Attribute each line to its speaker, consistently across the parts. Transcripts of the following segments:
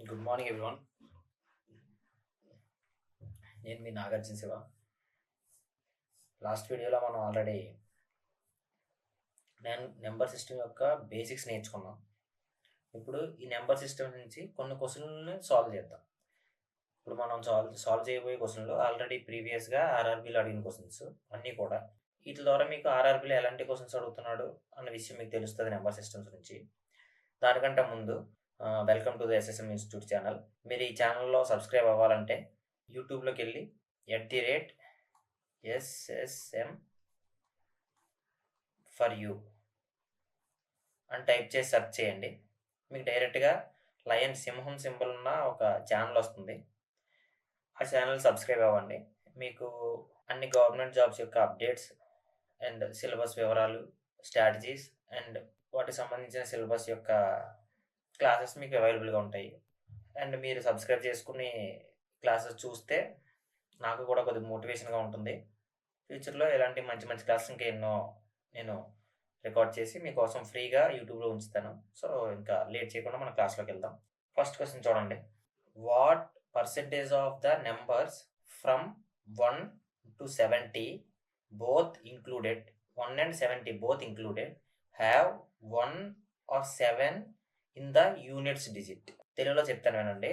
Speaker 1: Good morning everyone. నేను మీ Nagarjuna Shiva. Last వీడియోలో మనం ఆల్రెడీ నెంబర్ సిస్టమ్ యొక్క బేసిక్స్ నేర్చుకున్నాం. ఇప్పుడు ఈ నెంబర్ సిస్టమ్ నుంచి కొన్ని క్వశ్చన్లని సాల్వ్ చేద్దాం. ఇప్పుడు మనం సాల్వ్ చేయబోయే క్వశ్చన్లు ఆల్రెడీ ప్రీవియస్గా ఆర్ఆర్బీలో అడిగిన క్వశ్చన్స్ అన్నీ కూడా. వీటి ద్వారా మీకు ఆర్ఆర్బీలో ఎలాంటి క్వశ్చన్స్ అడుగుతున్నాడు అన్న విషయం మీకు తెలుస్తుంది నెంబర్ సిస్టమ్స్ నుంచి. దానికంటే ముందు welcome to the SSM institute channel. మీరు ఈ ఛానల్లో సబ్స్క్రైబ్ అవ్వాలంటే యూట్యూబ్లోకి వెళ్ళి @SSM ఫర్ యూ అని టైప్ చేసి సెర్చ్ చేయండి. మీకు డైరెక్ట్గా లయన్ సింహం సింబల్ ఉన్న ఒక ఛానల్ వస్తుంది. ఆ ఛానల్ సబ్స్క్రైబ్ అవ్వండి. మీకు అన్ని గవర్నమెంట్ జాబ్స్ యొక్క అప్డేట్స్ అండ్ సిలబస్ వివరాలు, స్ట్రాటజీస్ అండ్ వాటికి సంబంధించిన సిలబస్ యొక్క క్లాసెస్ మీకు అవైలబుల్గా ఉంటాయి. అండ్ మీరు సబ్స్క్రైబ్ చేసుకుని క్లాసెస్ చూస్తే నాకు కూడా కొద్దిగా మోటివేషన్గా ఉంటుంది. ఫ్యూచర్లో ఇలాంటి మంచి మంచి క్లాసెస్ ఇంకా ఎన్నో నేను రికార్డ్ చేసి మీకోసం ఫ్రీగా యూట్యూబ్లో ఉంచుతాను. సో ఇంకా లేట్ చేయకుండా మన క్లాస్లోకి వెళ్దాం. ఫస్ట్ క్వశ్చన్ చూడండి. What percentage of the numbers from 1 to 70 both included, 1 and 70 both included, have 1 or 7 in the units digit? తెలుగులో చెప్తాను వినండి.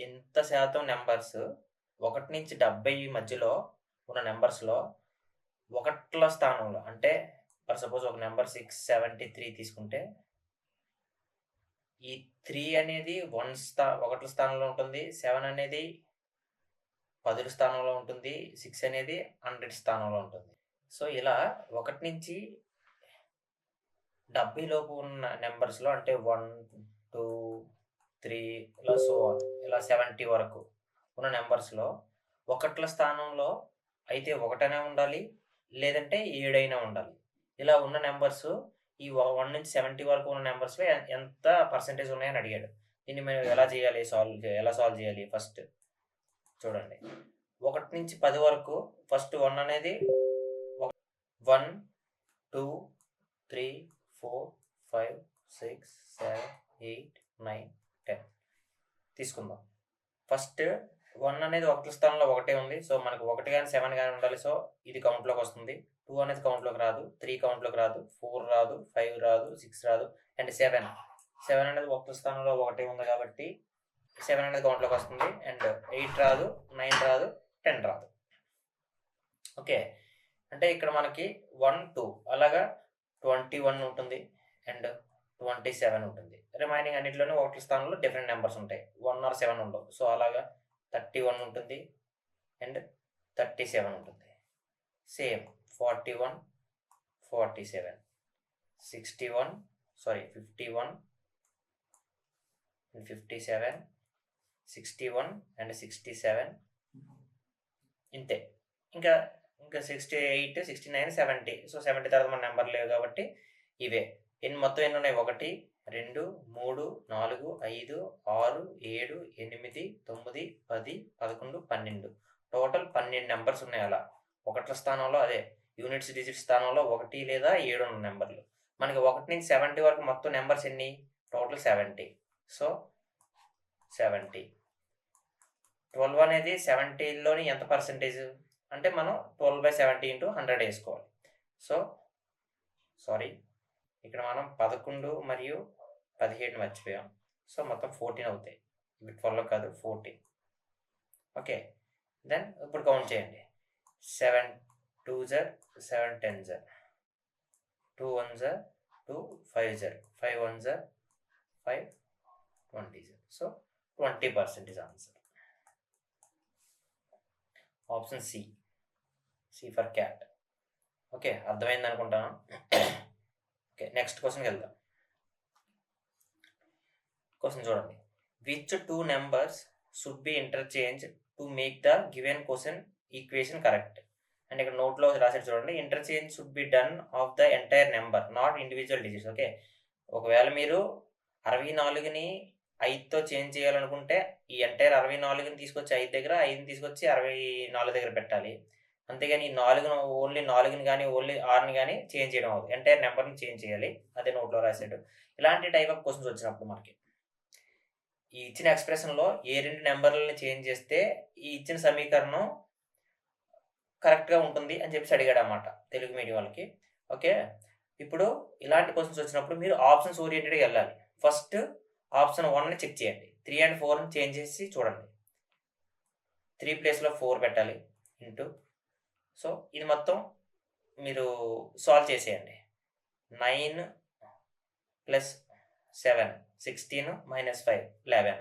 Speaker 1: ఎంత శాతం నెంబర్స్ 1 నుంచి 70 మధ్యలో ఉన్న నెంబర్స్లో ఒకట్ల స్థానంలో, అంటే ఫర్ సపోజ్ ఒక నెంబర్ 673 తీసుకుంటే ఈ 3 అనేది 1 స్థానంలో ఉంటుంది, 7 అనేది 10 స్థానంలో ఉంటుంది, 6 అనేది 100 స్థానంలో ఉంటుంది. సో ఇలా 1 నుంచి 70 లోపు ఉన్న నెంబర్స్లో, అంటే 1, 2, 3 ఇలా 70 వరకు ఉన్న నెంబర్స్లో ఒకట్ల స్థానంలో అయితే 1 ఉండాలి, లేదంటే 7 అయినా ఉండాలి. ఇలా ఉన్న నెంబర్స్ ఈ 1 నుంచి 70 వరకు ఉన్న నెంబర్స్లో ఎంత పర్సెంటేజ్ ఉన్నాయని అడిగాడు. దీన్ని మేము ఎలా సాల్వ్ చేయాలి? ఫస్ట్ చూడండి, 1 నుంచి 10 వరకు ఫస్ట్ 1 అనేది 1, 2, 3, 4, 5, 6, 7, 8, 9, 10 తీసుకుందాం. ఫస్ట్ 1 అనేది ఒకటి స్థానంలో 1 ఉంది. సో మనకు 1 కానీ 7 కానీ ఉండాలి. సో ఇది కౌంట్లోకి వస్తుంది. 2 అనేది కౌంట్లోకి రాదు, 3 కౌంట్లోకి రాదు, 4 రాదు, 5 రాదు, 6 రాదు, అండ్ 7 అనేది ఒకటి స్థానంలో 1 ఉంది కాబట్టి 7 అనేది కౌంట్లోకి వస్తుంది. అండ్ 8 రాదు, 9 రాదు, 10 రాదు. ఓకే, అంటే ఇక్కడ మనకి 1, 2 అలాగా 21 ఉంటుంది అండ్ 27 ఉంటుంది. రిమైనింగ్ అన్నింటిలోనే ఒకటి స్థానంలో డిఫరెంట్ నెంబర్స్ ఉంటాయి. 1 or 7 ఉండవు. సో అలాగా 31 ఉంటుంది అండ్ 37 ఉంటుంది. సేమ్ 41, 47, 51 51 and 57, 61 and 67 ఇంతే. ఇంకా 68, 69, 70. సో 70 తర్వాత మన నెంబర్ లేవు కాబట్టి ఇవే. మొత్తం ఎన్ని ఉన్నాయి? 1, 2, 3, 4, 5, 6, 7, 8, 9, 10, 11, 12. టోటల్ 12 నెంబర్స్ ఉన్నాయి. అలా ఒకట్ల స్థానంలో, అదే యూనిట్స్ డిజిట్ స్థానంలో 1 లేదా 7 ఉన్న నెంబర్లు. మనకి 1 నుంచి 70 వరకు మొత్తం నెంబర్స్ ఎన్ని? టోటల్ 70. సో 70. 12 అనేది 70లోని ఎంత పర్సెంటేజ్ అంటే మనం 12/70 × 100 వేసుకోవాలి. సో ఇక్కడ మనం 11 మరియు 17 మర్చిపోయాం. సో మొత్తం 14 అవుతాయి. ఇవి 12 కాదు, 14. ఓకే, దెన్ ఇప్పుడు కౌంట్ చేయండి. 7 2s, 7 10s, 2 1s, 2 5s, 5 1s, 5 20s. So 20% is answer. Option C for cat. Okay, అర్థమైంది అనుకుంటాను. ఓకే, నెక్స్ట్ క్వశ్చన్కి వెళ్దాం. క్వశ్చన్ చూడండి. Which 2 numbers should be interchange to make the given question equation correct? And ఇక్కడ నోట్లో రాసేది చూడండి. Interchange should be done of the entire number, not individual digits. Okay, ఒకవేళ మీరు 64ని 5తో చేంజ్ చేయాలనుకుంటే ఈ ఎంటైర్ 64ని తీసుకొచ్చి 5 దగ్గర, 5ని తీసుకొచ్చి 64 దగ్గర పెట్టాలి. అంతేగాని ఈ 4ను ఓన్లీ 4ని కానీ ఓన్లీ 6ని కానీ చేంజ్ చేయడం అవ్వదు. ఎంటైర్ నెంబర్ని చేంజ్ చేయాలి. అదే నోట్లో రాసాడు. ఇలాంటి టైప్ ఆఫ్ క్వశ్చన్స్ వచ్చినప్పుడు మనకి ఈ ఇచ్చిన ఎక్స్ప్రెషన్లో ఏ 2 నెంబర్లని చేంజ్ చేస్తే ఈ ఇచ్చిన సమీకరణం కరెక్ట్గా ఉంటుంది అని చెప్పేసి అడిగాడు అన్నమాట తెలుగు మీడియం వాళ్ళకి. ఓకే, ఇప్పుడు ఇలాంటి క్వశ్చన్స్ వచ్చినప్పుడు మీరు ఆప్షన్స్ ఓరియంటెడ్గా వెళ్ళాలి. ఫస్ట్ ఆప్షన్ 1ని చెక్ చేయండి. 3 and 4ని చేంజ్ చేసి చూడండి. 3 ప్లేస్లో 4 పెట్టాలి ఇంటూ. సో ఇది మొత్తం మీరు సాల్వ్ చేసేయండి. 9 + 7 16 - 5 11.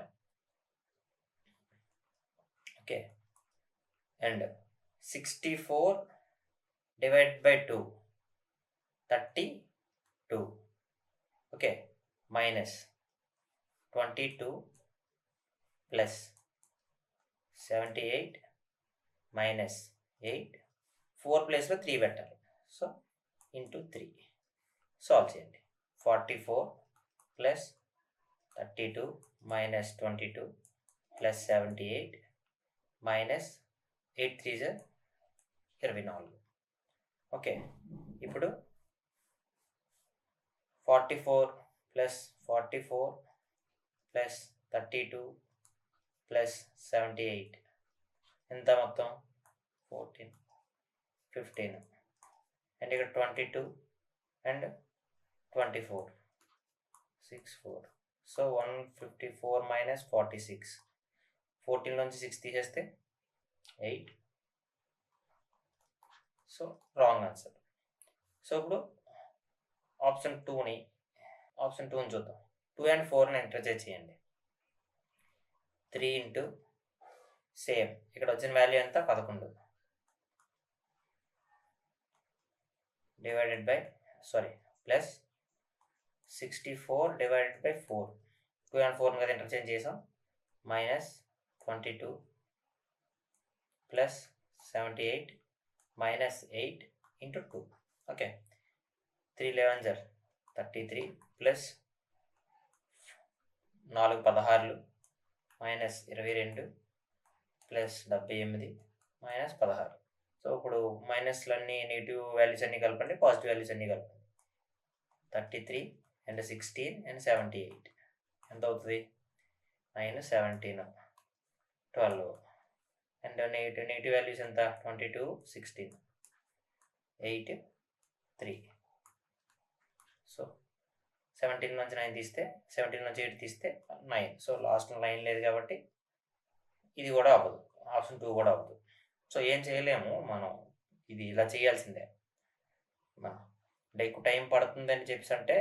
Speaker 1: Okay, and 64 divide by 2 32. Okay, minus 22 plus 78 minus 8. 4 ప్లేస్లో 3 పెట్టాలి. సో ఇంటూ 3 సాల్వ్ చేయండి. 44 plus 32 minus 22 plus 78 minus 8 3 24. Okay, ఇప్పుడు 44 ప్లస్ 44 ప్లస్ 32 ప్లస్ 78 ఎంత మొత్తం 14 15 అండ్ ఇక్కడ 22 అండ్ 24 64. So 154 minus 46. 14 నుంచి 6 తీసేస్తే 8. So wrong answer. సో ఇప్పుడు ఆప్షన్ 2ని చూద్దాం. 2 and 4ని ఇంటర్చేంజ్ చేయండి. 3 ఇంటూ సేమ్ ఇక్కడ వచ్చిన వాల్యూ ఎంత 11 divided by plus 64 divided by 4. 2 and 4 కదా ఇంటర్చేంజ్ చేసాం. Minus 22 plus 78 minus 8 into 2. Okay, 3 11 33 plus 4 16 minus 22 plus 78 minus 16. So ఇప్పుడు మైనస్లన్నీ నెగిటివ్ వాల్యూస్ అన్నీ కలపండి, పాజిటివ్ వాల్యూస్ అన్నీ కలపండి. 33 అండ్ 16 అండ్ 78 ఎంత అవుతుంది? 9 17 12 అండ్ నెగిటివ్ వాల్యూస్ ఎంత? 22 16 8 3. సో 17 నుంచి 9 తీస్తే 17 నుంచి 8 తీస్తే 9. సో లాస్ట్ లైన్ లేదు కాబట్టి ఇది కూడా అవ్వదు, ఆప్షన్ 2 కూడా అవ్వదు. సో ఏం చేయలేము మనం, ఇది ఇలా చేయాల్సిందే. మనం అంటే ఎక్కువ టైం పడుతుందని చెప్పేసి అంటే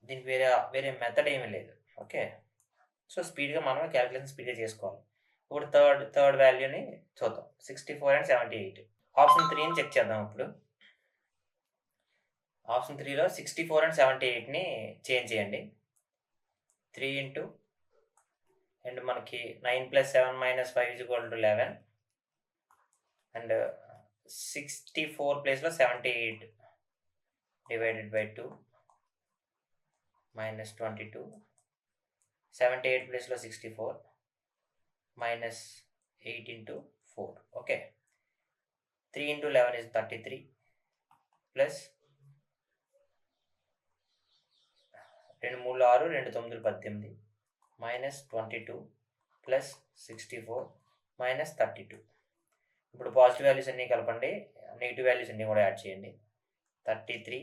Speaker 1: దీనికి వేరే మెథడ్ ఏమీ లేదు. ఓకే, సో స్పీడ్గా మనమే క్యాలిక్యులేషన్ స్పీడ్గా చేసుకోవాలి. ఇప్పుడు థర్డ్ వాల్యూని చూద్దాం. 64 and 78. ఆప్షన్ 3ని చెక్ చేద్దాం. ఇప్పుడు ఆప్షన్ 3లో 64 and 78ని చేంజ్ చేయండి. 3 ఇంటూ అండ్ మనకి 9 + 7 - 5 = 11 అండ్ 64 ప్లేస్లో 78 డివైడెడ్ బై 2 మైనస్ 22. 78 ప్లేస్లో 64 minus 8 into 4. Okay, 3 into 11 is 33 plus 2 3 6 2 9 18 minus 22 plus 64 minus 32. ఇప్పుడు పాజిటివ్ వాల్యూస్ అన్నీ కలపండి, నెగిటివ్ వాల్యూస్ అన్నీ కూడా యాడ్ చేయండి. 33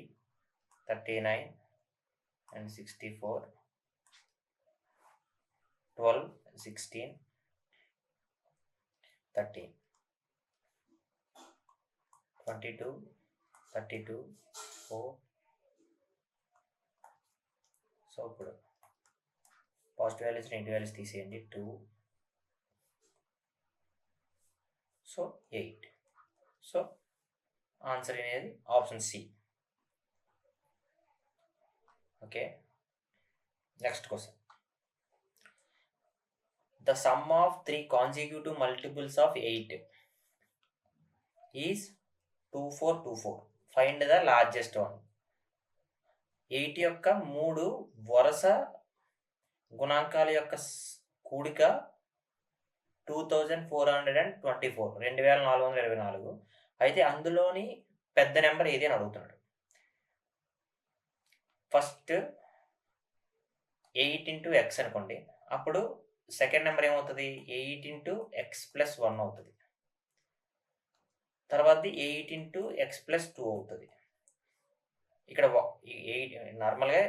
Speaker 1: 39 అండ్ 64 12 16 13 22 32 4. సో ఇప్పుడు పాజిటివ్ వాల్యూస్ నెగిటివ్ వాల్యూస్ తీసేయండి. 2 సో 8. సో ఆన్సర్ అనేది option C. Okay, next question. The sum of 3 consecutive multiples of 8 is 2424. Find the largest one. 8 యొక్క 3 వరుస గుణాంకాల యొక్క కూడిక 2424, 2424. అయితే అందులోని పెద్ద నెంబర్ ఏది అని అడుగుతున్నాడు. ఫస్ట్ 8 ఇంటూ ఎక్స్ అనుకోండి. అప్పుడు సెకండ్ నెంబర్ ఏమవుతుంది? 8 ఇంటూ ఎక్స్ ప్లస్ 1 అవుతుంది. తర్వాతది 8 ఇంటూ ఎక్స్ ప్లస్ 2 అవుతుంది. ఇక్కడ నార్మల్‌గా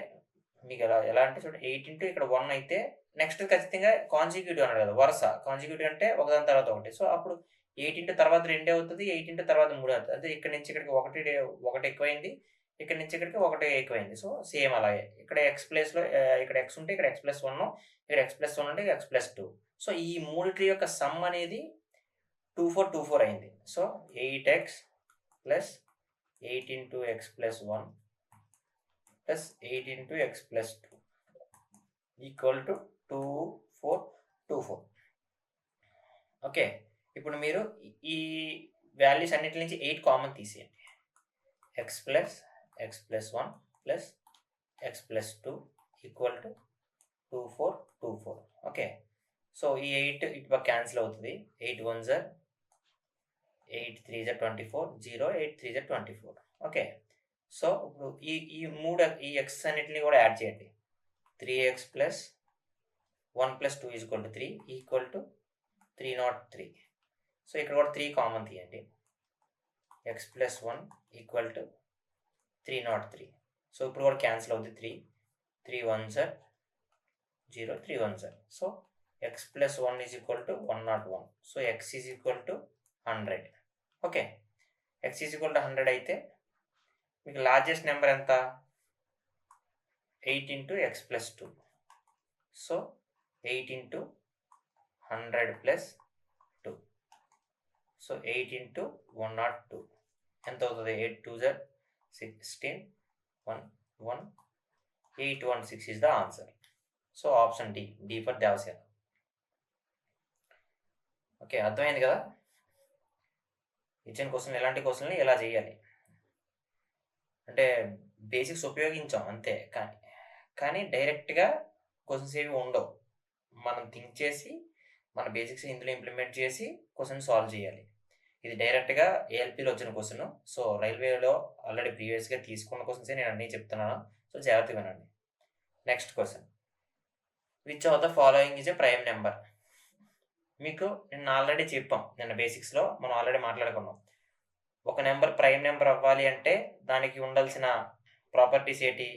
Speaker 1: మీకు ఎలా అంటే చూడండి 8 ఇంటూ ఇక్కడ 1 అయితే నెక్స్ట్ ఖచ్చితంగా కాన్సిక్యూటివ్ అన్నాడు కదా! వరుస. కాన్సిక్యూటివ్ అంటే ఒకదాని తర్వాత ఒకటి. సో, అప్పుడు 8 ఇంటూ తర్వాత 2 అవుతది. 8 ఇంటూ తర్వాత 3 అవుతది. అంటే ఇక్కడి నుంచి ఇక్కడికి 1 ఎక్కువైంది. ఇక్కడి నుంచి ఇక్కడికి 1 ఎక్కువైంది. సో, సేమ్ అలాగే. ఇక్కడ ఎక్స్ ప్లేస్‌లో ఇక్కడ ఎక్స్ ఉంటే ఇక్కడ ఎక్స్ ప్లస్ 1 ఇక్కడ ఎక్స్ ప్లస్ 1 ఉంటే ఎక్స్ ప్లస్ 2. సో, ఈ మూడిట్లి యొక్క సమ్ అనేది 24 అయింది. So, 8x plus 8 into x plus 1 plus 8 into x plus 2 equal to 2424. Okay. ఇప్పుడు మీరు ఈ వాల్యూస్ అన్నిటి నుంచి 8 కామన్ తీసేయండి. X plus 1 plus X plus 2 equal to 2424. Okay. So, ఈ 8 ఇటు పక్క క్యాన్సిల్ అవుతుంది. 8 1 జర్ 8 3 జర్ 24 0 8 3 జర్ 24. ఓకే. సో, ఇప్పుడు ఈ ఎక్స్ అన్నిటిని కూడా యాడ్ చేయండి. 3x plus 1 plus 2 equal to 3 equal to 303. So, ఇక్కడ కూడా 3 కామన్ తీయండి. X plus 1 equal to 303. So, ఇప్పుడు కూడా క్యాన్సిల్ అవుతుంది. 3 1 జర్ 0 3 1 జర్. So, x plus 1 is equal to 101. So, x is equal to 100. Okay. X is equal to 100 అయితే మీకు లార్జెస్ట్ నెంబర్ ఎంత? 8 into x plus 2. So, 8 into 100 plus 2. So, 8 into 102 ఎంత అవుతుంది? 8 2 జర్ 16 1 1 816 is the answer. So, option D for Devasena. Okay. అర్థమైంది కదా? ఇచ్చిన question ఇలాంటి క్వశ్చన్‌ని ఎలా చేయాలి? అంటే బేసిక్స్ ఉపయోగించాం అంతే. కానీ డైరెక్ట్‌గా క్వశ్చన్స్ ఏవి ఉండవు. మనం థింక్ చేసి మన బేసిక్స్ ఇందులో ఇంప్లిమెంట్ చేసి క్వశ్చన్ సాల్వ్ చేయాలి. ఇది డైరెక్ట్‌గా ఏఎల్‌పీలో వచ్చిన క్వశ్చన్. సో, రైల్వేలో ఆల్రెడీ ప్రీవియస్‌గా తీసుకున్న క్వశ్చన్సే నేను అన్నీ చెప్తున్నాను. సో, జాగ్రత్తగా వినండి. Next question. Which of the following is a prime number? మీకు నిన్న ఆల్రెడీ చెప్పాం. నిన్న బేసిక్స్‌లో మనం ఆల్రెడీ మాట్లాడుకున్నాం. ఒక నెంబర్ ప్రైమ్ నెంబర్ అవ్వాలి అంటే దానికి ఉండాల్సిన ప్రాపర్టీస్ ఏంటి?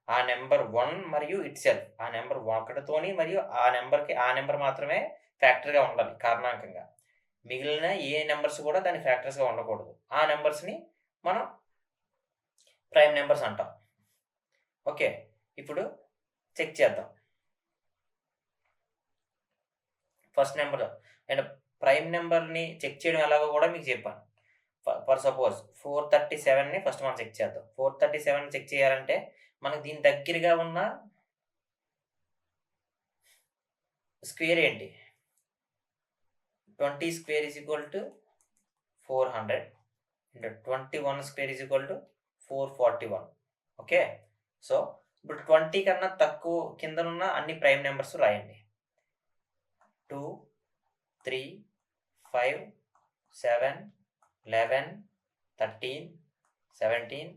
Speaker 1: ఆ నెంబర్ 1 మరియు ఇట్‌సెల్ఫ్. ఆ నెంబర్ 1తోని మరియు ఆ నెంబర్ మాత్రమే ఫ్యాక్టర్‌గా ఉండాలి కారణాంకంగా. మిగిలిన ఏ నెంబర్స్ కూడా దాని ఫ్యాక్టర్స్‌గా ఉండకూడదు. ఆ నెంబర్స్‌ని మనం ప్రైమ్ నెంబర్స్ అంటాం. ఓకే. ఇప్పుడు చెక్ చేద్దాం. ఫస్ట్ నెంబర్ అండ్ ప్రైమ్ నెంబర్‌ని చెక్ చేయడం ఎలాగో కూడా మీకు చెప్పాను. ఫర్ సపోజ్ 437ని ఫస్ట్ మనం చెక్ చేద్దాం. 437 చెక్ చేయాలంటే మనకు దీని దగ్గరగా ఉన్న స్క్వేర్ ఏంటి? 20 square is equal to 400 into 21 square is equal to 441. Okay. So, ఇప్పుడు 20 కన్నా తక్కువ కిందనున్న అన్ని ప్రైమ్ నెంబర్స్ రాయండి. 2 3 5 7 11 13 17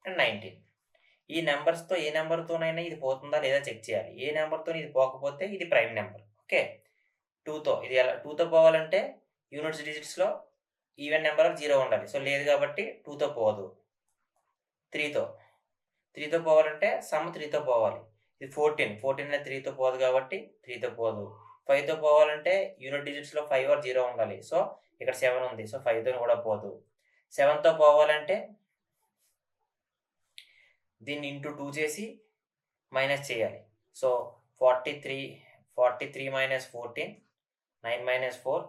Speaker 1: అండ్ 19. ఈ నెంబర్స్‌తో ఏ నెంబర్‌తోనైనా ఇది పోతుందా లేదా చెక్ చేయాలి. ఏ నెంబర్‌తోని ఇది పోకపోతే ఇది ప్రైమ్ నెంబర్. ఓకే. 2తో ఇది ఎలా 2తో పోవాలంటే యూనిట్స్ డిజిట్స్‌లో ఈవెన్ నెంబర్ 0 ఉండాలి. సో, లేదు కాబట్టి 2తో పోదు. 3తో పోవాలంటే సమ్ 3తో పోవాలి. ఇది 14 అనేది 3తో పోదు కాబట్టి 3తో పోదు. 5తో పోవాలంటే యూనిట్ డిజిట్స్‌లో 5 ఆర్ 0 ఉండాలి. సో, ఇక్కడ 7 ఉంది. సో, 5తోని కూడా పోదు. 7తో పోవాలంటే దీన్ని ఇంటూ 2 చేసి మైనస్ చేయాలి. So, 43 minus 14 9 minus 4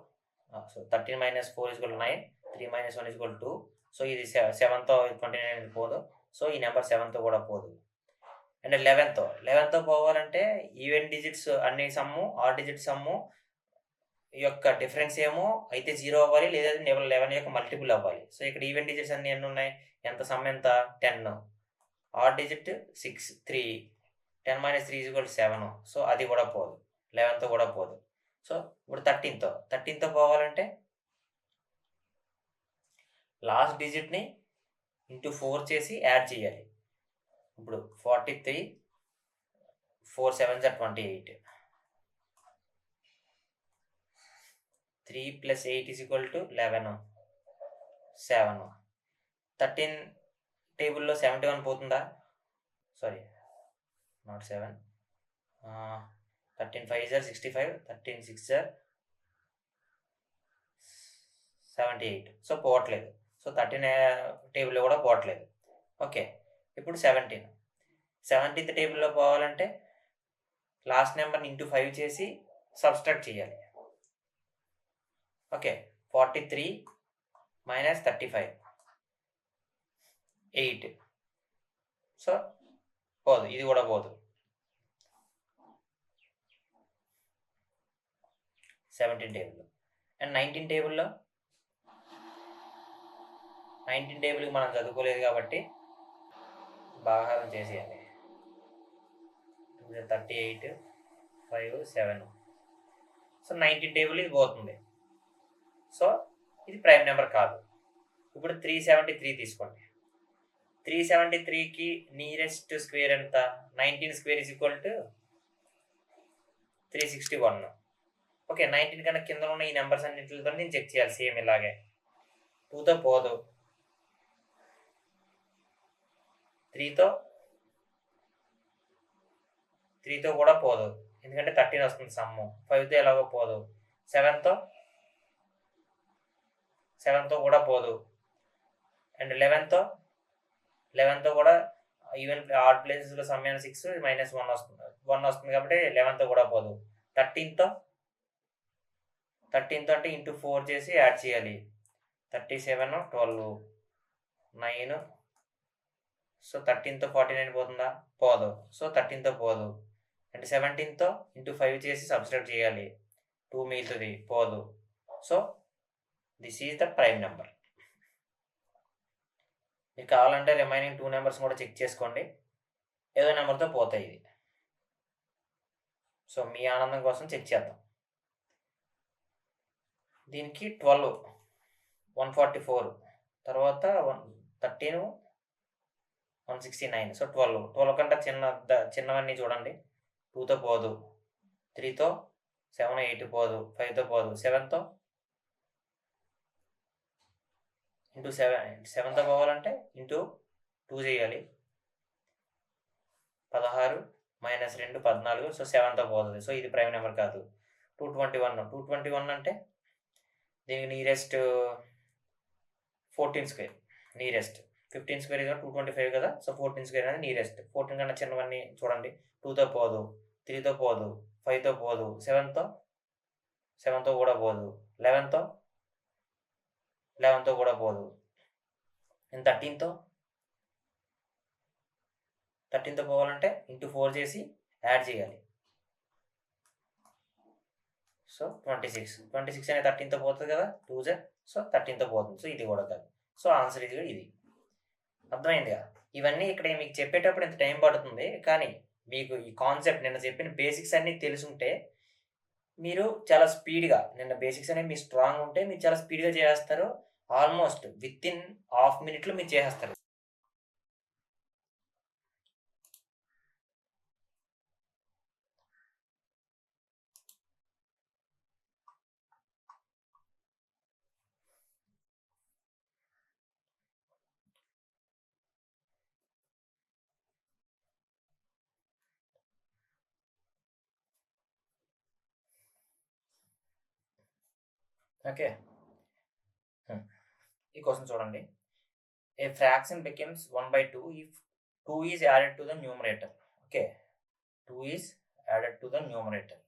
Speaker 1: so, 13 minus 4 is equal to 9 3 minus 1 is equal to 2. So, ఇది 7తో 29 అనేది పోదు. సో, ఈ నెంబర్ 7తో కూడా పోదు. అండ్ 11తో పోవాలంటే ఈవెన్ డిజిట్స్ అన్ని సమ్ము ఆడ్ డిజిట్ సమ్ము యొక్క డిఫరెన్స్ ఏమో అయితే 0 అవ్వాలి లేదా 11 యొక్క మల్టిపుల్ అవ్వాలి. సో, ఇక్కడ ఈవెన్ డిజిట్స్ అన్ని ఎన్ని ఉన్నాయి? ఎంత సమ్ ఎంత? 10. Odd digit 6 3 10 minus 3 is equal to 7. So, అది కూడా పోదు. 11తో కూడా పోదు. సో, ఇప్పుడు 13తో పోవాలంటే లాస్ట్ డిజిట్‌ని ఇంటూ 4 చేసి యాడ్ చేయాలి. ఇప్పుడు 43 4 7s are 28. 3 plus 8 is equal to 11. 7. 13 టేబుల్లో 71 పోతుందా? Sorry, not 7. 13 5s are 65. 13 6s are 78. So పోవట్లేదు. సో 13 టేబుల్లో కూడా పోవట్లేదు. ఓకే, ఇప్పుడు 17. 17th టేబుల్లో పోవాలంటే లాస్ట్ నెంబర్ని ఇంటూ 5 చేసి సబ్స్ట్రాక్ట్ చేయాలి. Okay, 43 minus 35, 8. సో పోదు, ఇది కూడా పోదు. 17 టేబుల్. అండ్ 19 టేబుల్లో 19 టేబుల్కి మనం చదువుకోలేదు కాబట్టి భాగాహారం చేసేయాలి. 38 5 7. సో 19 టేబుల్ ఇది పోతుంది. సో ఇది ప్రైమ్ నెంబర్ కాదు. ఇప్పుడు 373 తీసుకోండి. 373కి నియరెస్ట్ స్క్వేర్ ఎంత? 19 square is equal to 361. Okay, 19 కన్నా కింద ఉన్న ఈ నెంబర్స్ అన్నింటితో నేను చెక్ చేయాలి. సేమ్ ఇలాగే 2తో పోదు, 3తో కూడా పోదు, ఎందుకంటే 13 వస్తుంది సమ్ము. 5తో ఎలాగో పోదు, 7తో కూడా పోదు. అండ్ 11తో కూడా ఈవెన్ ఆడ్ ప్లేసెస్లో సమ్ 6 -1 వస్తుంది, 1 వస్తుంది కాబట్టి 11తో కూడా పోదు. 13తో అంటే ఇంటూ 4 చేసి యాడ్ చేయాలి. 37 12 9. సో 13తో 49 పోతుందా? పోదు. సో 13తో పోదు. అంటే 17తో ఇంటూ 5 చేసి సబ్స్ట్రాక్ట్ చేయాలి. 2 మిగులుతుంది, పోదు. So this is the prime number. మీకు కావాలంటే రిమైనింగ్ 2 నెంబర్స్ కూడా చెక్ చేసుకోండి, ఏదో నెంబర్తో పోతాయి ఇది. సో మీ ఆనందం కోసం చెక్ చేద్దాం. దీనికి 12 144, తర్వాత 13 169. సో 12 కంటే చిన్నవన్నీ చూడండి. 2తో పోదు, 3తో 7 8 పోదు, 5తో పోదు, 7తో ఇంటూ 7తో పోవాలంటే ఇంటూ 2 చేయాలి. 16 -2 14. సో 7తో పోతుంది. సో ఇది ప్రైమ్ నెంబర్ కాదు. 221 అంటే దీనికి నియరెస్ట్ 14 స్క్వేర్. నియరెస్ట్ 15 స్క్వేర్ ఇక 225 కదా. సో 14 స్క్వేర్ అనేది నియరెస్ట్. 14 కన్నా చిన్నవన్నీ చూడండి. 2తో పోదు, 3తో పోదు, 5తో పోదు, 7తో కూడా పోదు, 11తో కూడా పోదు. అండ్ 13తో పోవాలంటే ఇంటూ 4 చేసి యాడ్ చేయాలి. సో 26 అనేది 13తో పోతుంది కదా, 2 సో 13తో పోతుంది. సో ఇది కూడా కాదు. సో ఆన్సర్ ఇది. అర్థమైందిగా? ఇవన్నీ ఇక్కడ మీకు చెప్పేటప్పుడు ఇంత టైం పడుతుంది, కానీ మీకు ఈ కాన్సెప్ట్ నిన్న చెప్పిన బేసిక్స్ అన్నీ తెలుసుంటే మీరు చాలా స్పీడ్గా, నిన్న బేసిక్స్ అనేవి మీ స్ట్రాంగ్ ఉంటే మీరు చాలా స్పీడ్గా చేస్తారు. ఆల్మోస్ట్ విత్ ఇన్ హాఫ్ మినిట్లో మీరు చేసేస్తారు. ఓకే, ఈ క్వశ్చన్ చూడండి. ఏ fraction becomes 1/2 if 2 is added to the numerator. Okay, 2 is added to the numerator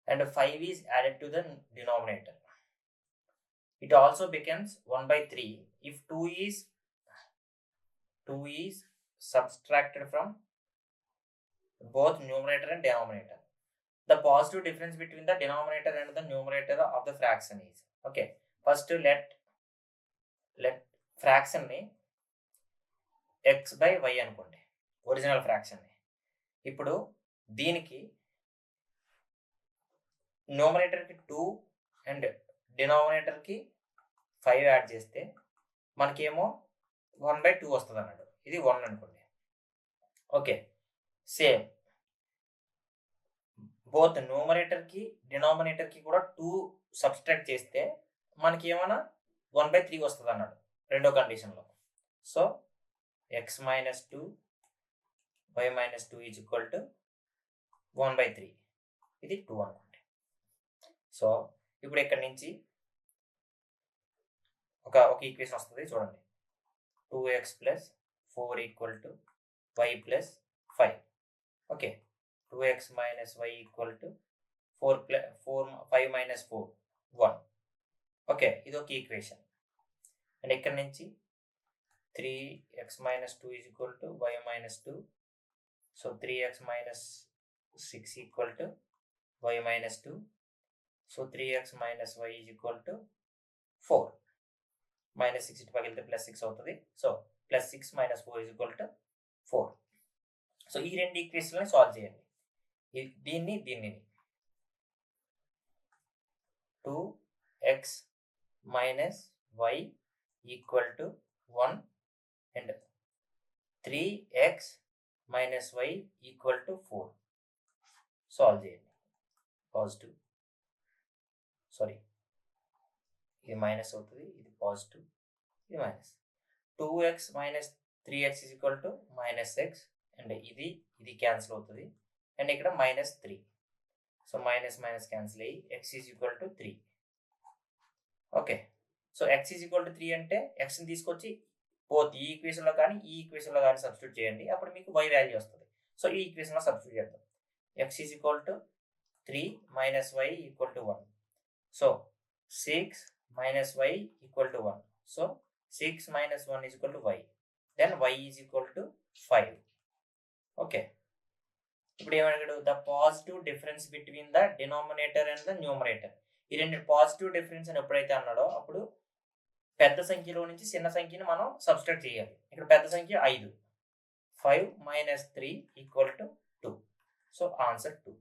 Speaker 1: and 5 is added to the denominator. It also becomes 1/3 if 2 is subtracted from both numerator and denominator. The positive difference between the denominator and the numerator of the fraction is. Okay, first let fraction ni x/y అనుకోండి, original fraction ని. ఇప్పుడు దీనికి న్యూమరేటర్కి 2 and డినామినేటర్కి 5 add చేస్తే మనకేమో 1/2 వస్తుంది అన్నాడు. ఇది 1 అనుకోండి. ఓకే, సేమ్ బోత్ న్యూమరేటర్కి డినామినేటర్కి కూడా 2 సబ్స్ట్రాక్ట్ చేస్తే మనకి ఏమైనా 1/3 వస్తుంది అన్నాడు రెండో కండిషన్లో. So x minus 2 y minus 2 is equal to 1/3. ఇది 2 అనుకోండి. సో ఇప్పుడు ఇక్కడ నుంచి ఒక ఈక్వేషన్ వస్తుంది చూడండి. 2x plus 4 equal to y plus 5. Okay, 2x minus y equal to 5 minus 4 1. Okay, ఇది ఒక ఈక్వేషన్. అండ్ ఇక్కడ నుంచి 3x minus 2 is equal to y minus 2. So 3x minus 6 equal to y minus 2. So 3x minus y is equal to 4. Minus 6 ఇటు పగిలితే plus 6 అవుతుంది. So plus 6 minus 4 is equal to 4. So ఈ రెండు ఈక్వేషన్లని solve చేయండి. దీన్ని 2x minus y equal to 1 and 3x minus y equal to 4 solve చేయండి. Positive, sorry ఇది minus అవుతుంది, ఇది పాజిటివ్, ఇది minus. 2x minus 3x is equal to minus x and ఇది క్యాన్సిల్ అవుతుంది. అండ్ ఇక్కడ minus 3. So minus minus cancel అయ్యి x is equal to 3. Okay, so x is equal to 3 అంటే xని తీసుకొచ్చి బోత్ ఈ ఈక్వేషన్లో కానీ ఈ ఈక్వేషన్లో కానీ సబ్స్టిట్యూట్ చేయండి, అప్పుడు మీకు y వాల్యూ వస్తుంది. సో ఈ ఈక్వేషన్లో సబ్స్టిట్యూట్ చేద్దాం. x is equal to 3 minus y equal to 1. So 6 minus y equal to 1. So 6 minus 1 is equal to y. Then y is equal to 5. Okay. ఇప్పుడు ఏమన్నాడు? The positive difference between the denominator and the numerator. ఈ రెండు positive difference అని ఎప్పుడైతే అన్నాడో అప్పుడు పెద్ద సంఖ్యలో నుంచి చిన్న సంఖ్యని మనం సబ్స్ట్రాక్ట్ చేయాలి. ఇక్కడ పెద్ద సంఖ్య 5. 5 minus 3 equal to 2. So answer 2.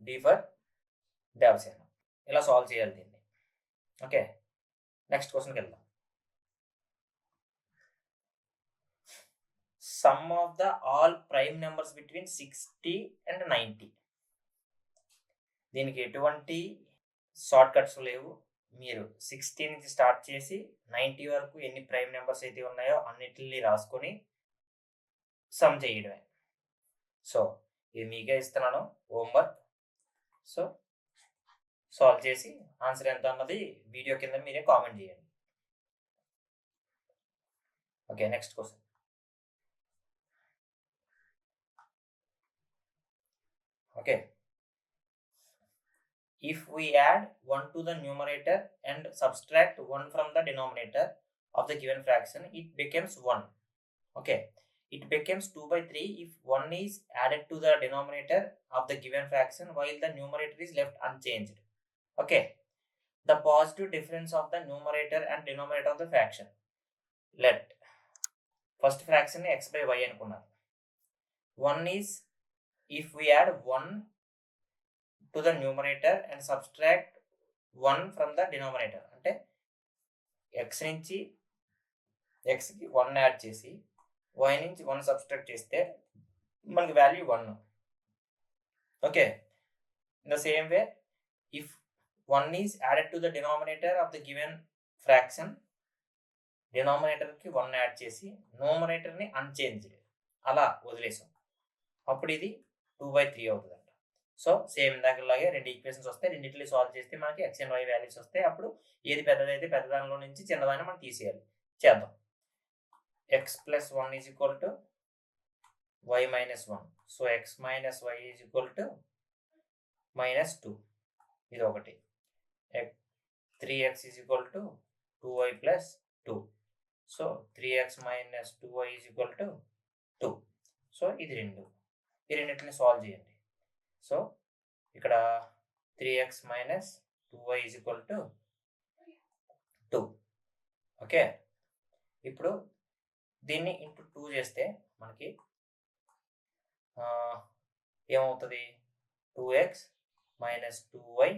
Speaker 1: D for Devasena. ఇలా సాల్వ్ చేయాలి దీన్ని. ఓకే, నెక్స్ట్ క్వశ్చన్కి వెళ్దాం. Sum of the all prime numbers between 60 and 90. దీనికి ఎటువంటి షార్ట్ కట్స్ లేవు. మీరు 60 నుంచి స్టార్ట్ చేసి 90 వరకు ఎన్ని ప్రైమ్ నెంబర్స్ అయితే ఉన్నాయో అన్నిటిని రాసుకొని సమ్ చేయడమే. సో ఇది మీకే ఇస్తున్నాను హోంవర్క్. సో సాల్వ్ చేసి ఆన్సర్ ఎంత అన్నది వీడియో కింద మీరే కామెంట్ చేయండి. Okay, next question. Okay, if we add 1 to the numerator and subtract 1 from the denominator of the given fraction, it becomes 1. Okay, it becomes 2/3 if 1 is added to the denominator of the given fraction while the numerator is left unchanged. Okay, the positive difference of the numerator and denominator of the fraction. Let first fraction x by y అనుకున్నారు. 1 is if we add 1 to the numerator and subtract 1 from the denominator. అంటే x నుంచి xకి 1 add చేసి y నుంచి 1 subtract చేస్తే మనకి value 1. Okay, in the same way if 1 is added to the denominator of the given fraction, డినామినేటర్కి 1 add చేసి న్యూమరేటర్ని unchanged అలా వదిలేసాం, అప్పుడు ఇది 2/3 అవుతుందంట. సో సేమ్ ఇందాకలాగే రెండు ఈక్వేషన్స్ వస్తాయి, రెండింటిని సాల్వ్ చేస్తే మనకి x అండ్ y వాల్యూస్ వస్తాయి. అప్పుడు ఏది పెద్దదైతే పెద్దదానిలో నుంచి చిన్నదాన్ని మనం తీసేయాలి. చేద్దాం. x plus 1 is equal to y minus 1. So x minus y is equal to minus 2. ఇది ఒకటి. 3x is equal to 2y plus 2. So 3x minus 2y is equal to 2. So ఇది 2. ఈ రెండింటిని సాల్వ్ చేయండి. సో ఇక్కడ 3x minus 2y is equal to 2. Okay, ఇప్పుడు దీన్ని into 2 చేస్తే మనకి ఏమవుతుంది? 2x minus 2y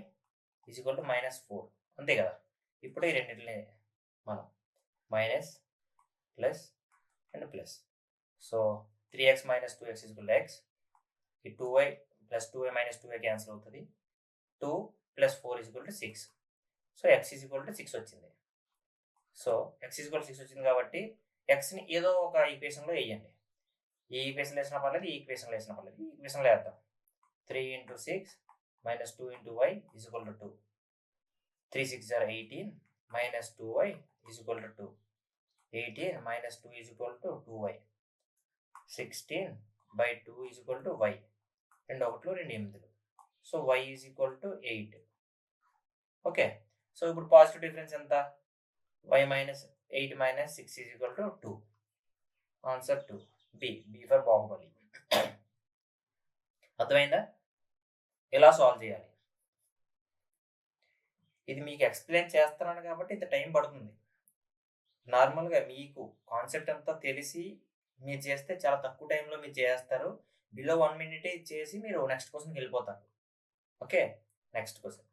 Speaker 1: is equal to minus 4. అంతే కదా. ఇప్పుడు ఈ రెండింటిని మనం minus plus and plus. So 3x minus 2x is equal to x. ఈ 2y plus 2y minus 2y cancel అవుతుంది. 2 plus 4 is equal to 6. So x is equal to 6 వచ్చింది. So x is equal to 6 వచ్చింది కాబట్టి xని ఏదో ఒక ఈక్వేషన్లో వేయండి. ఈ ఈక్వేషన్లో వేసినా పర్లేదు, ఈ ఈక్వేషన్లో వేసినా పర్లేదు. ఈ ఈక్వేషన్లో వేద్దాం. 3 × 6 minus 2 × y is equal to 2. 3 6 are 18 minus 2y is equal to 2. 18 minus 2 is equal to 2y. 16/2 is equal to y. 2 1 2 8. So y is equal to 8. Okay. So ఇప్పుడు పాజిటివ్ డిఫరెన్స్ ఎంత? y minus 8 minus 6 is equal to 2. Answer 2. B for Baahubali. అర్థమైందా? ఎలా solve చేయాలి? ఇది మీకు explain చేస్తున్నాను కాబట్టి ఇంత టైం పడుతుంది. నార్మల్గా మీకు కాన్సెప్ట్ అంతా తెలిసి మీరు చేస్తే చాలా తక్కువ టైంలో మీరు చేస్తారు. బిలో 1 minute చేసి మీరు నెక్స్ట్ క్వశ్చన్కి వెళ్ళిపోతారు. Okay, next question.